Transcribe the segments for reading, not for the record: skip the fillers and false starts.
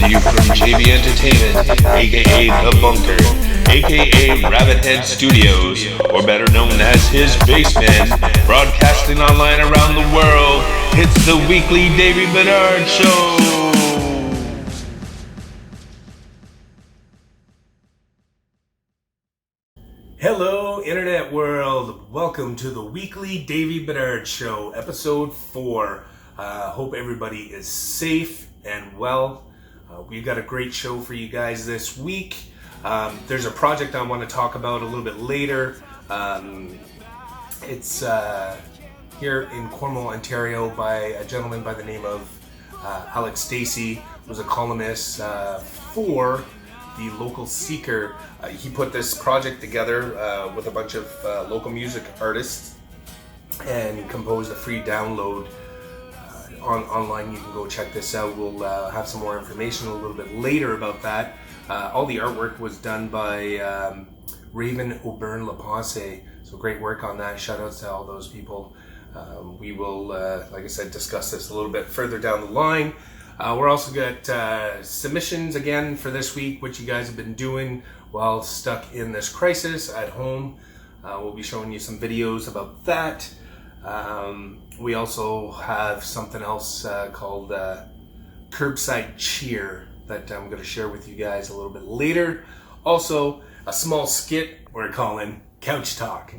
to you from JB Entertainment, aka The Bunker, aka Rabbit Head Studios, or better known as his basement, broadcasting online around the world. It's the weekly Davey Bedard Show. Hello, Internet world. Welcome to the weekly Davey Bedard Show, episode 4. Hope everybody is safe and well. We've got a great show for you guys this week. There's a project I want to talk about a little bit later. It's here in Cornwall, Ontario, by a gentleman by the name of Alex Stacey, who's a columnist for the Local Seeker. He put this project together with a bunch of local music artists and composed a free download online. You can go check this out. We'll have some more information a little bit later about that. All the artwork was done by Raven Auburn LaPasse, so great work on that. Shout outs to all those people. We will, like I said, discuss this a little bit further down the line. We're also got submissions again for this week, which you guys have been doing while stuck in this crisis at home. We'll be showing you some videos about that. We also have something else called Curbside Cheer that I'm going to share with you guys a little bit later. Also, a small skit we're calling Couch Talk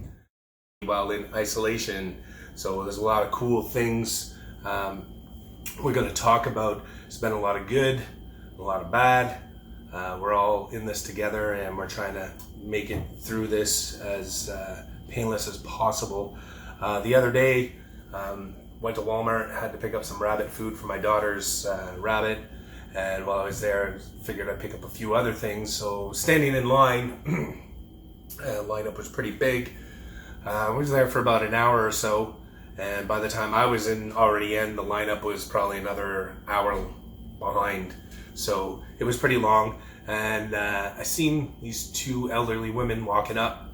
while in isolation. So there's a lot of cool things we're going to talk about. It's been a lot of good, a lot of bad. We're all in this together, and we're trying to make it through this as painless as possible. The other day, went to Walmart, had to pick up some rabbit food for my daughter's rabbit, and while I was there, I figured I'd pick up a few other things. So standing in line, lineup was pretty big. I was there for about an hour or so, and by the time I was already in, the lineup was probably another hour behind. So it was pretty long, and I seen these two elderly women walking up,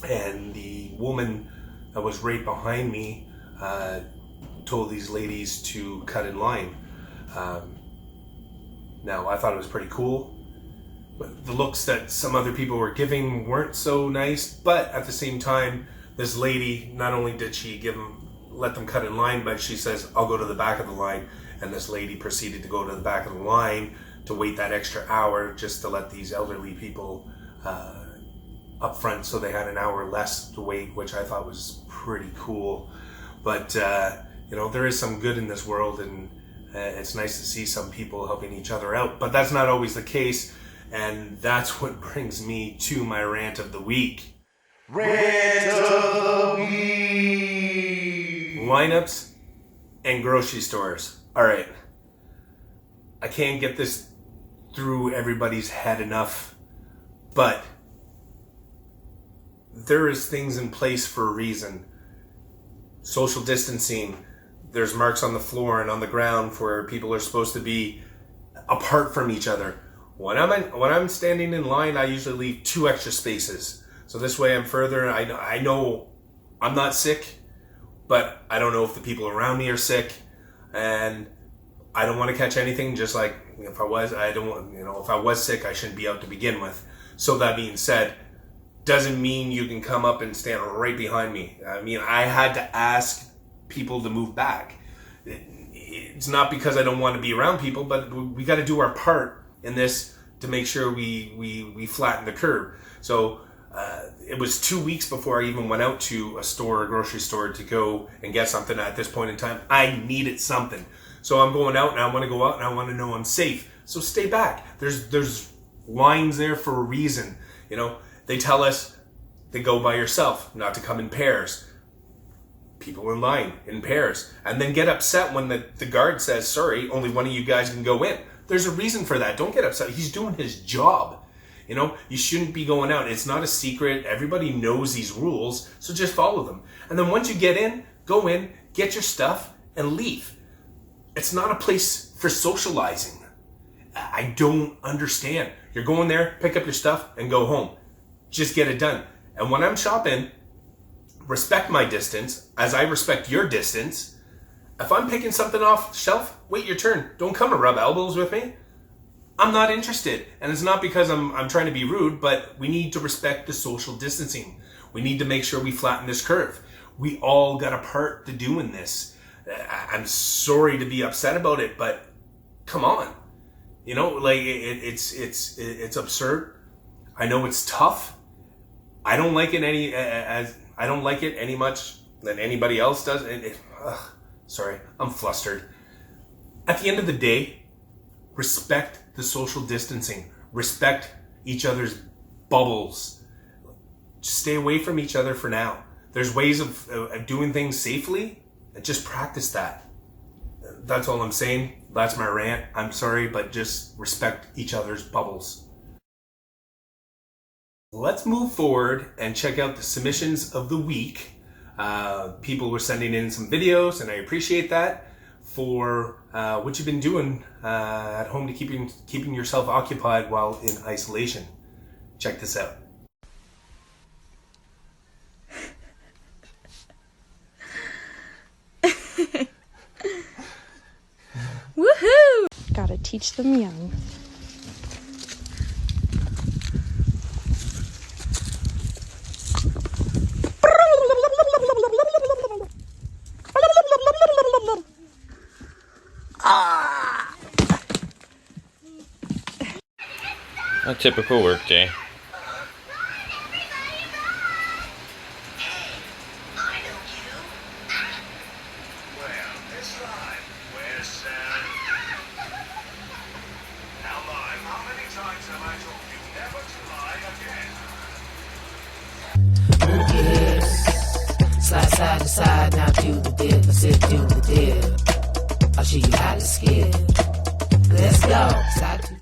and the woman that was right behind me told these ladies to cut in line. Now, I thought it was pretty cool, but the looks that some other people were giving weren't so nice. But at the same time, this lady, not only did she let them cut in line, but she says, "I'll go to the back of the line." And this lady proceeded to go to the back of the line to wait that extra hour just to let these elderly people up front, so they had an hour less to wait, which I thought was pretty cool. But there is some good in this world, and it's nice to see some people helping each other out. But that's not always the case, and that's what brings me to my rant of the week. Rant of the week. Lineups and grocery stores. All right, I can't get this through everybody's head enough, but there is things in place for a reason. Social distancing, there's marks on the floor and on the ground where people are supposed to be apart from each other. When I'm standing in line, I usually leave 2 extra spaces. So this way I'm further, I know I'm not sick, but I don't know if the people around me are sick, and I don't want to catch anything. Just like if I was sick, I shouldn't be out to begin with. So that being said, doesn't mean you can come up and stand right behind me. I mean, I had to ask people to move back. It's not because I don't want to be around people, but we got to do our part in this to make sure we flatten the curve. So it was 2 weeks before I even went out to a grocery store to go and get something. At this point in time, I needed something. So I'm going out, and I want to go out, and I want to know I'm safe. So stay back. There's lines there for a reason. They tell us to go by yourself, not to come in pairs. People in line in pairs, and then get upset when the guard says, "Sorry, only one of you guys can go in." There's a reason for that. Don't get upset. He's doing his job. You shouldn't be going out. It's not a secret. Everybody knows these rules, so just follow them. And then once you get in, go in, get your stuff, and leave. It's not a place for socializing. I don't understand. You're going there, pick up your stuff, and go home. Just get it done. And when I'm shopping, respect my distance as I respect your distance. If I'm picking something off the shelf, wait your turn. Don't come to rub elbows with me. I'm not interested. And it's not because I'm trying to be rude, but we need to respect the social distancing. We need to make sure we flatten this curve. We all got a part to do in this. I'm sorry to be upset about it, but come on. You know, like it's absurd. I know it's tough. I don't like it any much than anybody else does. Sorry, I'm flustered. At the end of the day, respect the social distancing. Respect each other's bubbles. Just stay away from each other for now. There's ways of doing things safely, and just practice that. That's all I'm saying. That's my rant. I'm sorry, but just respect each other's bubbles. Let's move forward and check out the submissions of the week. People were sending in some videos, and I appreciate that, for what you've been doing at home to keeping yourself occupied while in isolation. Check this out. Woohoo! Gotta teach them young. A typical work day. Slide side to side, now do the dip, let's sit, do the dip. I'll show you how to skip. Let's go. Side to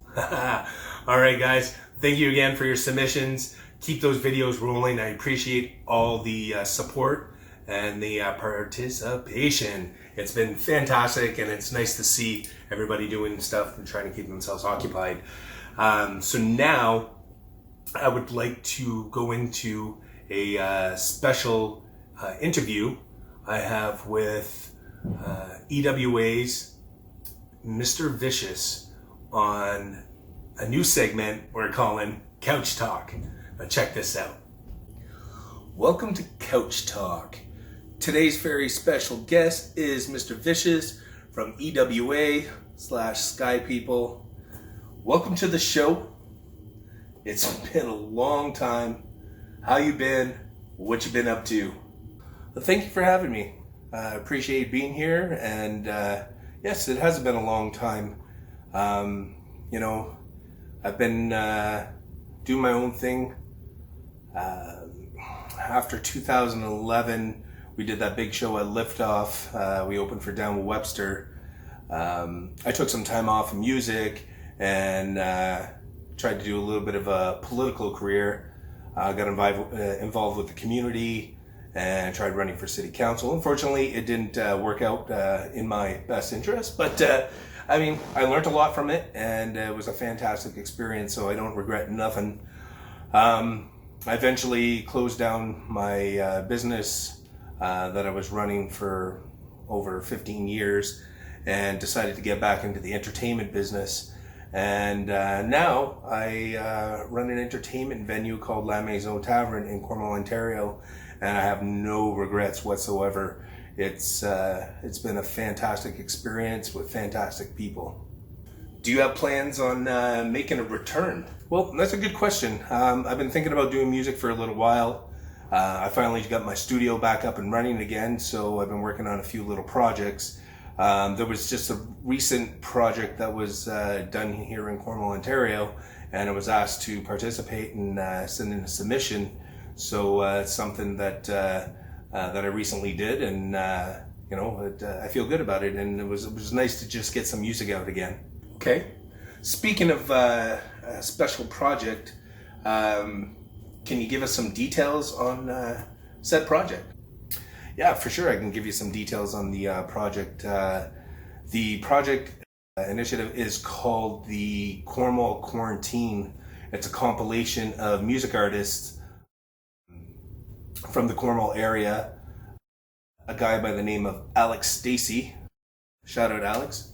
All right, guys. Thank you again for your submissions. Keep those videos rolling. I appreciate all the support and the participation. It's been fantastic, and it's nice to see everybody doing stuff and trying to keep themselves occupied. So now I would like to go into a special interview I have with EWA's Mr. Vicious on a new segment we're calling Couch Talk. Now check this out. Welcome to Couch Talk. Today's very special guest is Mr. Vicious from EWA/Sky People. Welcome to the show. It's been a long time. How you been? What you been up to? Well, thank you for having me. I appreciate being here, and yes, it has been a long time. You know, I've been doing my own thing. After 2011, we did that big show at Liftoff. We opened for Down with Webster. I took some time off from music and tried to do a little bit of a political career. Got involved with the community and tried running for city council. Unfortunately, it didn't work out in my best interest, but I mean, I learned a lot from it, and it was a fantastic experience, so I don't regret nothing. I eventually closed down my business that I was running for over 15 years and decided to get back into the entertainment business. And now I run an entertainment venue called La Maison Tavern in Cornwall, Ontario, and I have no regrets whatsoever. It's been a fantastic experience with fantastic people. Do you have plans on making a return? Well, that's a good question. I've been thinking about doing music for a little while. I finally got my studio back up and running again, so I've been working on a few little projects. There was just a recent project that was done here in Cornwall, Ontario, and I was asked to participate and send in a submission. So it's something that I recently did, and you know, I feel good about it, and it was nice to just get some music out again. Okay. Speaking of a special project, can you give us some details on said project? Yeah, for sure. I can give you some details on the project. The project initiative is called the Cornwall Quartine. It's a compilation of music artists from the Cornwall area. A guy by the name of Alex Stacey. Shout out Alex.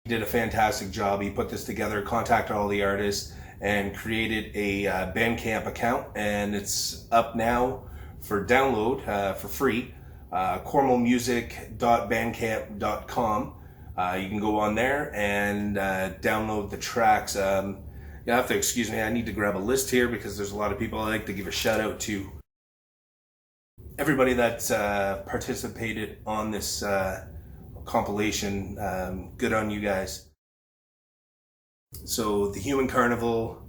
did a fantastic job. He put this together, contacted all the artists, and created a Bandcamp account, and it's up now for download for free. cornwallmusic.bandcamp.com. You can go on there and download the tracks. You have to excuse me, I need to grab a list here because there's a lot of people I like to give a shout out to. Everybody that's participated on this compilation, good on you guys. So the Human Carnival,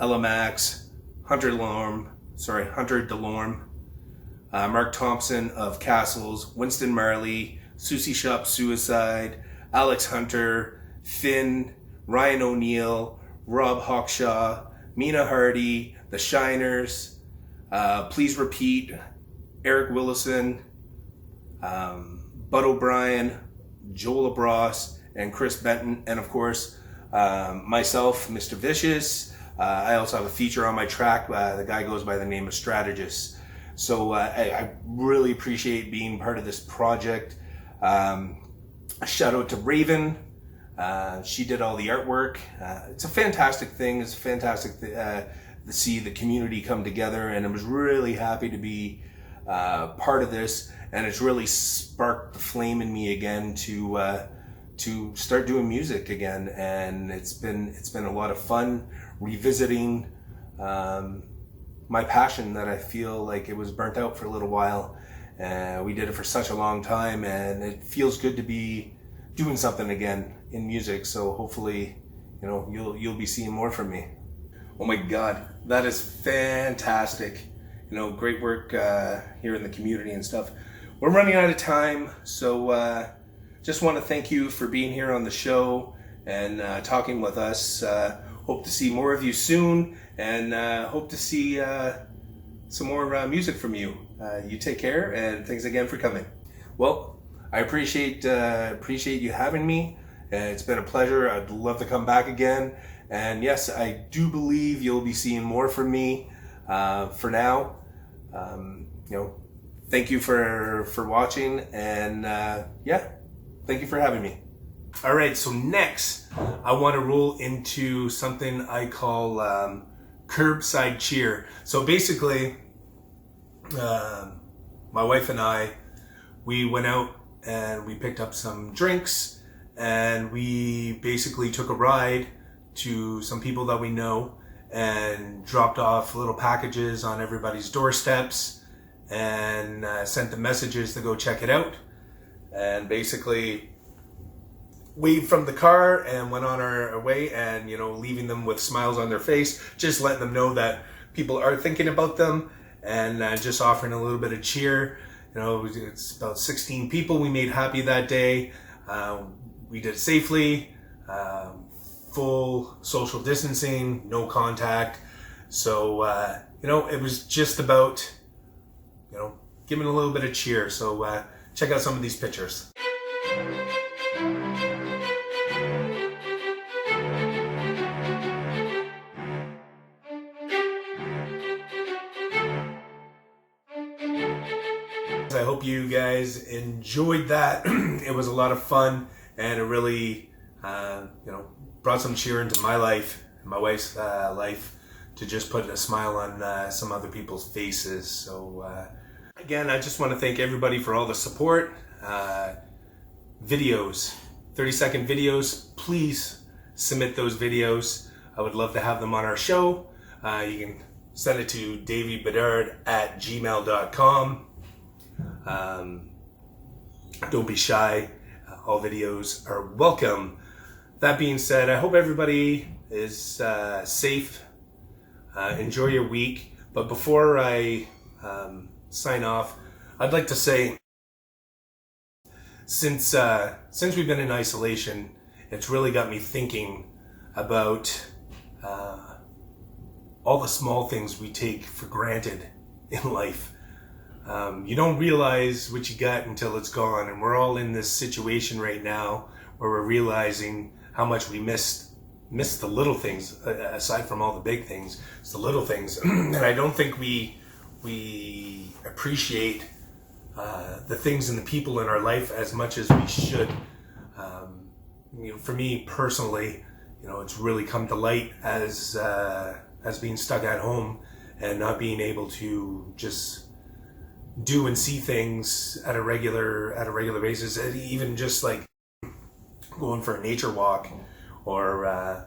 Ella Max, Hunter Delorme, Mark Thompson of Castles, Winston Marley, Susie Shop Suicide, Alex Hunter, Finn, Ryan O'Neill, Rob Hawkshaw, Mina Hardy, The Shiners, Please Repeat, Eric Willison, Bud O'Brien, Joel Abross, and Chris Benton, and of course myself, Mr. Vicious. I also have a feature on my track. The guy goes by the name of Strategist. So I really appreciate being part of this project. A shout out to Raven. She did all the artwork. It's a fantastic thing. It's fantastic to see the community come together, and I was really happy to be part of this, and it's really sparked the flame in me again to start doing music again. And it's been a lot of fun revisiting my passion that I feel like it was burnt out for a little while. We did it for such a long time, and it feels good to be doing something again in music. So hopefully, you'll be seeing more from me. Oh my God, that is fantastic. Great work here in the community and stuff. We're running out of time, so just want to thank you for being here on the show and talking with us. Hope to see more of you soon, and hope to see some more music from you. You take care, and thanks again for coming. Well, I appreciate you having me. It's been a pleasure. I'd love to come back again. And yes, I do believe you'll be seeing more from me. For now, thank you for watching, and thank you for having me. All right, so next I want to roll into something I call curbside cheer. So basically, my wife and I, we went out and we picked up some drinks, and we basically took a ride to some people that we know and dropped off little packages on everybody's doorsteps, and sent the messages to go check it out, and basically waved from the car and went on our way, and leaving them with smiles on their face, just letting them know that people are thinking about them, and just offering a little bit of cheer. It's about 16 people we made happy that day. We did it safely, full social distancing, no contact. So it was just about giving a little bit of cheer. So check out some of these pictures. I hope you guys enjoyed that. It was a lot of fun, and it really brought some cheer into my life and my wife's life, to just put a smile on some other people's faces. So again, I just want to thank everybody for all the support. Videos, 30-second videos, please submit those videos. I would love to have them on our show. You can send it to daveybedard@gmail.com. Don't be shy. All videos are welcome. That being said, I hope everybody is safe. Enjoy your week. But before I sign off, I'd like to say, since we've been in isolation, it's really got me thinking about all the small things we take for granted in life. You don't realize what you got until it's gone, and we're all in this situation right now where we're realizing how much we miss the little things, aside from all the big things. It's the little things, and I don't think we appreciate the things and the people in our life as much as we should. for me personally, it's really come to light as being stuck at home and not being able to just do and see things at a regular basis. Even just like going for a nature walk, or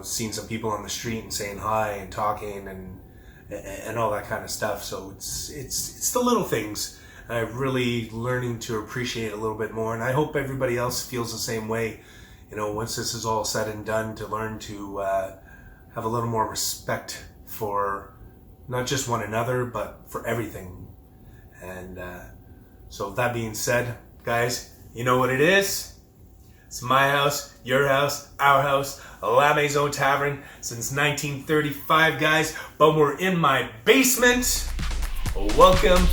seeing some people on the street and saying hi and talking and all that kind of stuff. So it's the little things I'm really learning to appreciate a little bit more, and I hope everybody else feels the same way. Once this is all said and done, to learn to have a little more respect for not just one another, but for everything. And so that being said, guys, you know what it is? It's my house, your house, our house, La Maison Tavern since 1935, guys. But we're in my basement. Welcome